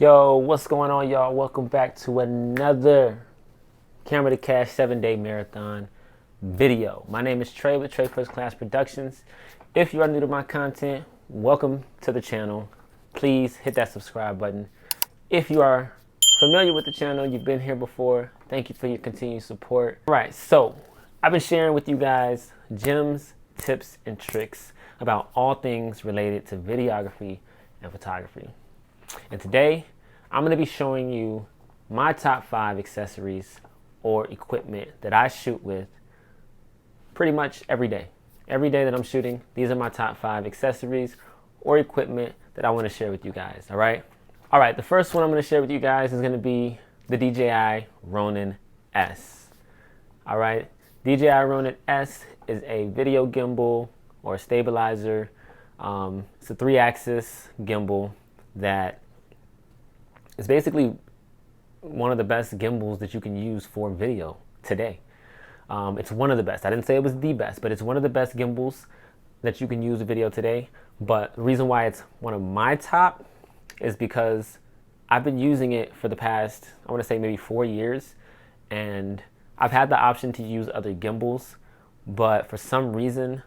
Yo, what's going on, y'all? Welcome back to another Camera to Cash 7-day marathon video. My name is Trey with TRAE First Class Productions. If you are new to my content, welcome to the channel. Please hit that subscribe button. If you are familiar with the channel, you've been here before, thank you for your continued support. All right, so I've been sharing with you guys gems, tips, and tricks about all things related to videography and photography. And today, I'm going to be showing you my top 5 accessories or equipment that I shoot with pretty much every day. Every day that I'm shooting, these are my top 5 accessories or equipment that I want to share with you guys, all right? All right, the first one I'm going to share with you guys is going to be the DJI Ronin S. All right, DJI Ronin S is a video gimbal or stabilizer. It's a 3-axis gimbal that is basically one of the best gimbals that you can use for video today. It's one of the best. I didn't say it was the best, but it's one of the best gimbals that you can use for video today. But the reason why it's one of my top is because I've been using it for the past, I want to say maybe 4 years, and I've had the option to use other gimbals, but for some reason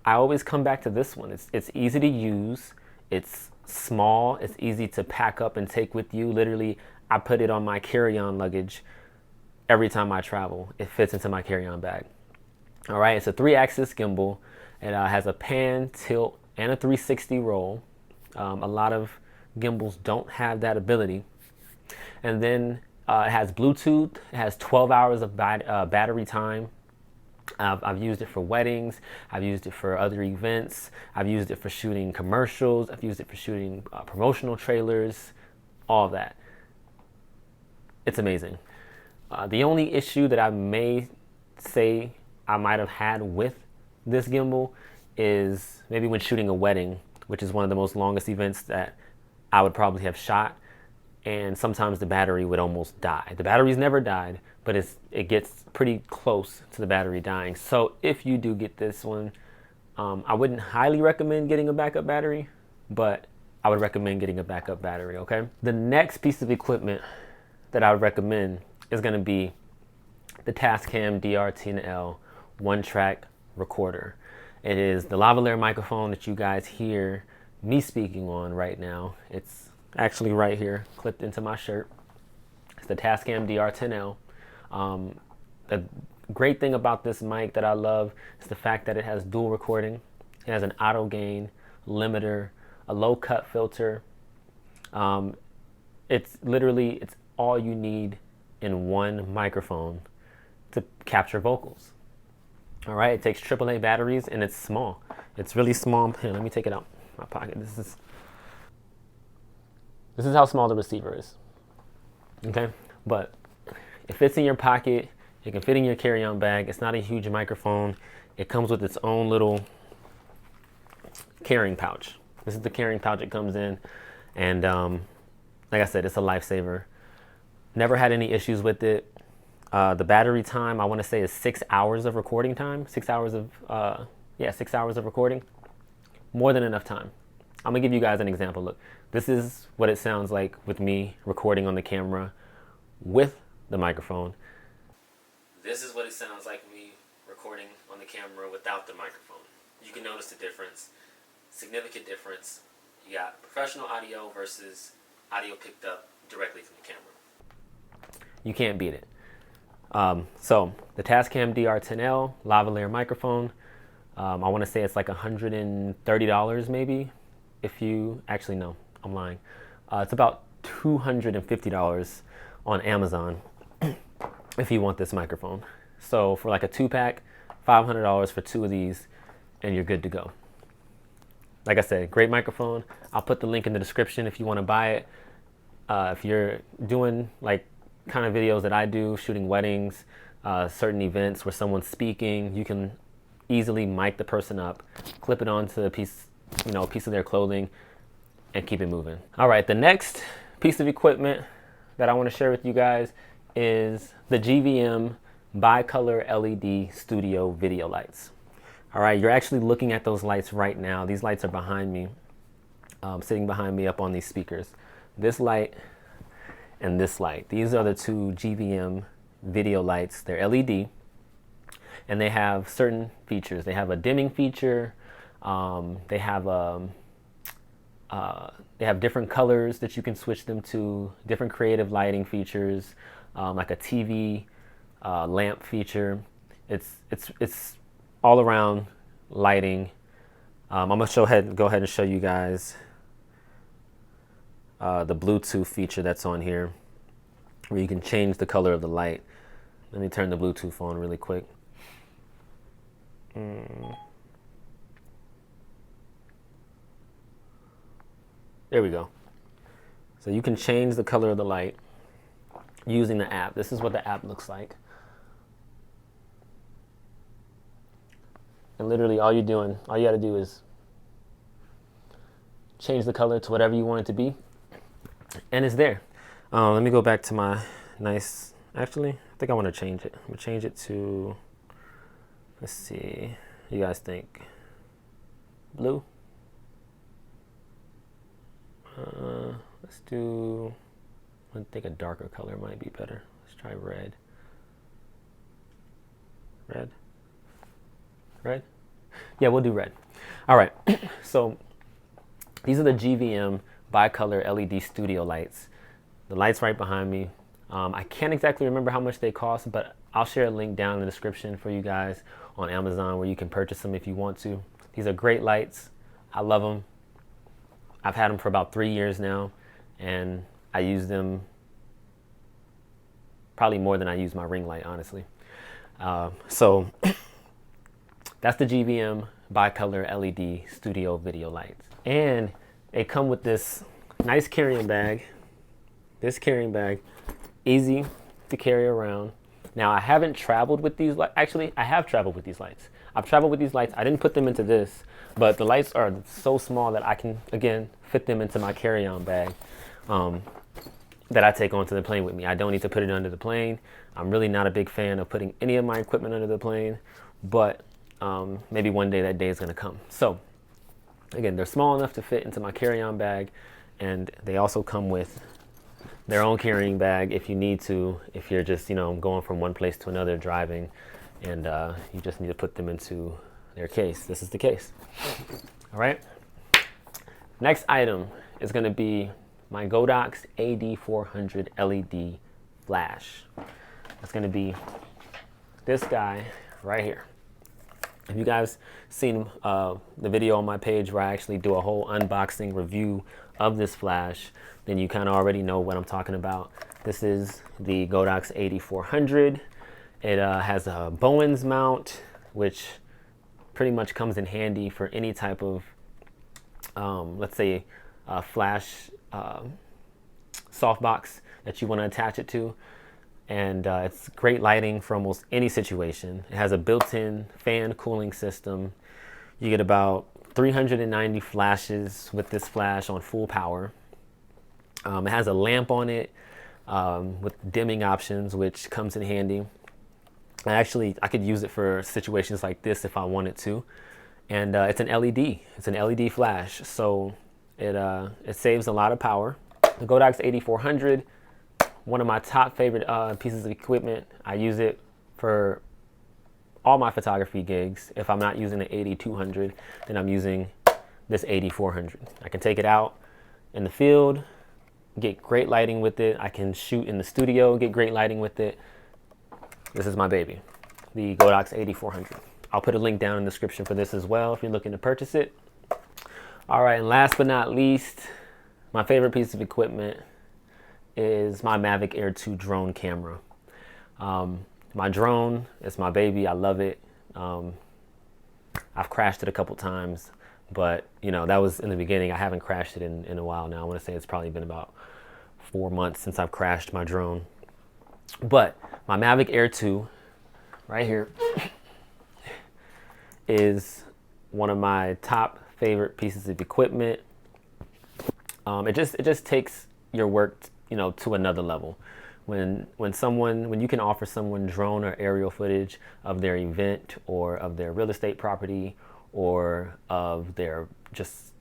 I always come back to this one. It's easy to use, it's small, it's easy to pack up and take with you. Literally, I put it on my carry-on luggage every time I travel. It fits into my carry-on bag. All right, it's a 3-axis gimbal. It has a pan, tilt, and a 360 roll. A lot of gimbals don't have that ability. And then it has Bluetooth. It has 12 hours of battery time. I've used it for weddings. I've used it for other events. I've used it for shooting commercials. I've used it for shooting promotional trailers, all of that. It's amazing. The only issue that I may say I might have had with this gimbal is maybe when shooting a wedding, which is one of the most longest events that I would probably have shot, and sometimes the battery would almost die. The battery's never died, but it gets pretty close to the battery dying. So if you do get this one, I wouldn't highly recommend getting a backup battery, but I would recommend getting a backup battery, okay? The next piece of equipment that I would recommend is gonna be the Tascam DR10L one-track recorder. It is the lavalier microphone that you guys hear me speaking on right now. It's actually right here, clipped into my shirt. It's the Tascam DR10L. The great thing about this mic that I love is the fact that it has dual recording. It has an auto gain limiter, a low cut filter. It's all you need in one microphone to capture vocals. All right, it takes AAA batteries and it's small. It's really small. Here, let me take it out of my pocket. This is how small the receiver is. Okay, but it fits in your pocket. It can fit in your carry-on bag. It's not a huge microphone. It comes with its own little carrying pouch. This is the carrying pouch it comes in, and like I said, it's a lifesaver. Never had any issues with it. The battery time, I want to say, is 6 hours of recording time. 6 hours of 6 hours of recording. More than enough time. I'm gonna give you guys an example. Look, this is what it sounds like with me recording on the camera with the microphone. This is what it sounds like me recording on the camera without the microphone. You can notice the difference, significant difference. You got professional audio versus audio picked up directly from the camera. You can't beat it. So the Tascam DR10L lavalier microphone, I want to say it's like $130 maybe. If you actually, no, I'm lying. It's about $250 on Amazon if you want this microphone. So for like a 2-pack, $500 for 2 of these, and you're good to go. Like I said, great microphone. I'll put the link in the description if you want to buy it. If you're doing like kind of videos that I do, shooting weddings, certain events where someone's speaking, you can easily mic the person up, clip it onto a piece of their clothing, and keep it moving. All right, the next piece of equipment that I want to share with you guys is the GVM bicolor LED studio video lights. All right, you're actually looking at those lights right now. These lights are behind me, sitting behind me up on these speakers. This light and this light. These are the two GVM video lights. They're LED, and they have certain features. They have a dimming feature. They have different colors that you can switch them to, different creative lighting features, like a TV lamp feature. It's all around lighting. I'm gonna go ahead and show you guys the Bluetooth feature that's on here, where you can change the color of the light. Let me turn the Bluetooth on really quick. There we go. So you can change the color of the light using the app. This is what the app looks like. And literally all you gotta do is change the color to whatever you want it to be, and it's there. Let me go back to my nice, actually, I think I want to change it. I'm gonna change it to, let's see, you guys think? Blue? Let's do, I think a darker color might be better. Let's try red. Red? Red? Yeah, we'll do red. All right, so these are the GVM bicolor LED studio lights. The light's right behind me. I can't exactly remember how much they cost, but I'll share a link down in the description for you guys on Amazon where you can purchase them if you want to. These are great lights. I love them. I've had them for about 3 years now, and I use them probably more than I use my ring light, honestly. So that's the GVM bicolor LED studio video lights. And they come with this nice carrying bag. This carrying bag, easy to carry around. Now, I haven't traveled with these lights. Actually, I have traveled with these lights. I've traveled with these lights. I didn't put them into this, but the lights are so small that I can, again, fit them into my carry-on bag that I take onto the plane with me. I don't need to put it under the plane. I'm really not a big fan of putting any of my equipment under the plane, but maybe one day that day is gonna come. So again, they're small enough to fit into my carry-on bag, and they also come with their own carrying bag if you need to, if you're just, going from one place to another driving, and you just need to put them into their case. This is the case. All right. Next item is going to be my Godox AD400 LED flash. It's going to be this guy right here. If you guys seen the video on my page where I actually do a whole unboxing review of this flash, then you kind of already know what I'm talking about. This is the Godox AD400. It has a Bowens mount, which pretty much comes in handy for any type of, let's say, flash softbox that you want to attach it to. And it's great lighting for almost any situation. It has a built-in fan cooling system. You get about 390 flashes with this flash on full power. It has a lamp on it with dimming options, which comes in handy. I could use it for situations like this if I wanted to. And it's an LED. It's an LED flash, so it saves a lot of power. The Godox AD400, one of my top favorite pieces of equipment. I use it for all my photography gigs. If I'm not using the AD200, then I'm using this AD400. I can take it out in the field, get great lighting with it. I can shoot in the studio, get great lighting with it. This is my baby, the Godox AD400. I'll put a link down in the description for this as well if you're looking to purchase it. All right, and last but not least, my favorite piece of equipment is my Mavic Air 2 drone camera. My drone is my baby. I love it. I've crashed it a couple times, but that was in the beginning. I haven't crashed it in a while now. I want to say it's probably been about 4 months since I've crashed my drone. But my Mavic Air 2 right here is one of my top favorite pieces of equipment. It just takes your work to another level. When you can offer someone drone or aerial footage of their event or of their real estate property or of their just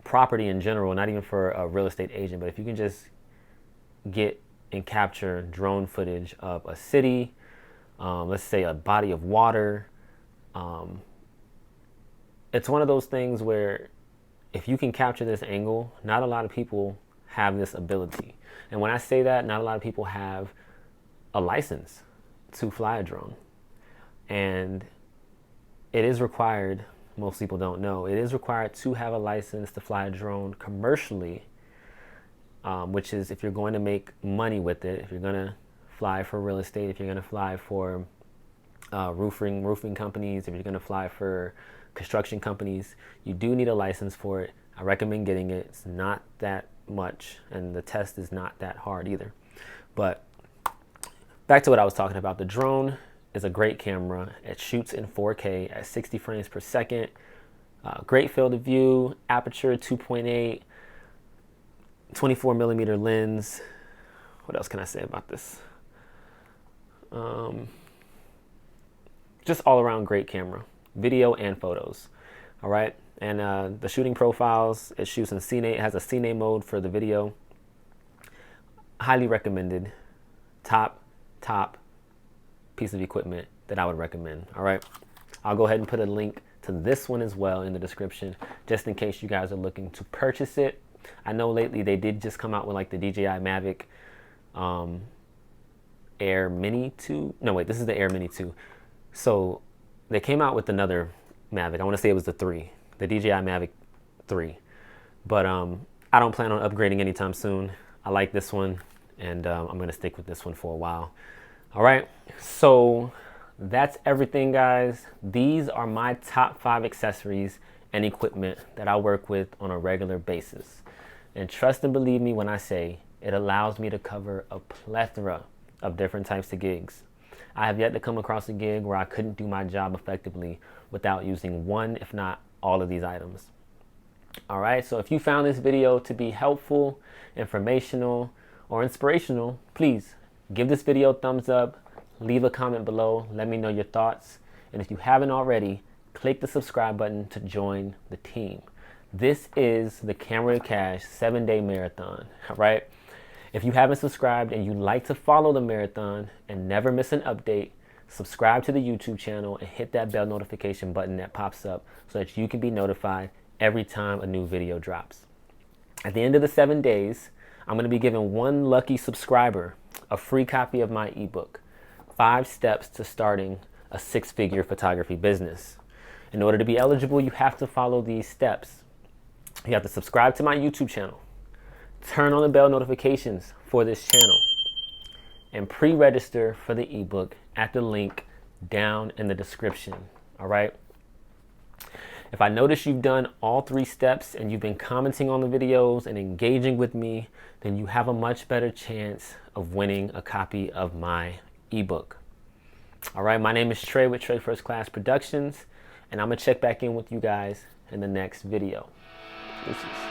property in general, not even for a real estate agent, but if you can just get and capture drone footage of a city, let's say a body of water. It's one of those things where if you can capture this angle, not a lot of people have this ability. And when I say that, not a lot of people have a license to fly a drone. And it is required, most people don't know, it is required to have a license to fly a drone commercially, which is if you're going to make money with it, if you're going to fly for real estate, if you're going to fly for roofing companies, if you're going to fly for construction companies, you do need a license for it. I recommend getting it. It's not that much, and the test is not that hard either. But back to what I was talking about. The drone is a great camera. It shoots in 4K at 60 frames per second. Great field of view, aperture 2.8, 24 millimeter lens. What else can I say about this? Just all around great camera, video and photos. All right. And the shooting profiles, it shoots in CNA. It has a CNA mode for the video. Highly recommended. Top piece of equipment that I would recommend. All right. I'll go ahead and put a link to this one as well in the description, just in case you guys are looking to purchase it. I know lately they did just come out with like the DJI Mavic Air Mini 2. No, wait, this is the Air Mini 2. So they came out with another Mavic. I want to say it was the 3. The DJI Mavic 3, but I don't plan on upgrading anytime soon. I like this one, and I'm gonna stick with this one for a while. All right, so that's everything, guys. These are my top 5 accessories and equipment that I work with on a regular basis. And trust and believe me when I say it allows me to cover a plethora of different types of gigs. I have yet to come across a gig where I couldn't do my job effectively without using one, if not all of these items. All right, so if you found this video to be helpful, informational, or inspirational, please give this video a thumbs up, leave a comment below, let me know your thoughts, and if you haven't already, click the subscribe button to join the team. This is the Camera to Cash 7-day marathon. All right, if you haven't subscribed and you'd like to follow the marathon and never miss an update, subscribe to the YouTube channel and hit that bell notification button that pops up so that you can be notified every time a new video drops. At the end of the 7 days, I'm going to be giving one lucky subscriber a free copy of my ebook, 5 Steps to Starting a 6-Figure Photography Business. In order to be eligible, you have to follow these steps. You have to subscribe to my YouTube channel, turn on the bell notifications for this channel, and pre-register for the ebook at the link down in the description. All right. If I notice you've done all 3 steps and you've been commenting on the videos and engaging with me, then you have a much better chance of winning a copy of my ebook. All right. My name is TRAE with TRAE First Class Productions, and I'm going to check back in with you guys in the next video. Deuces.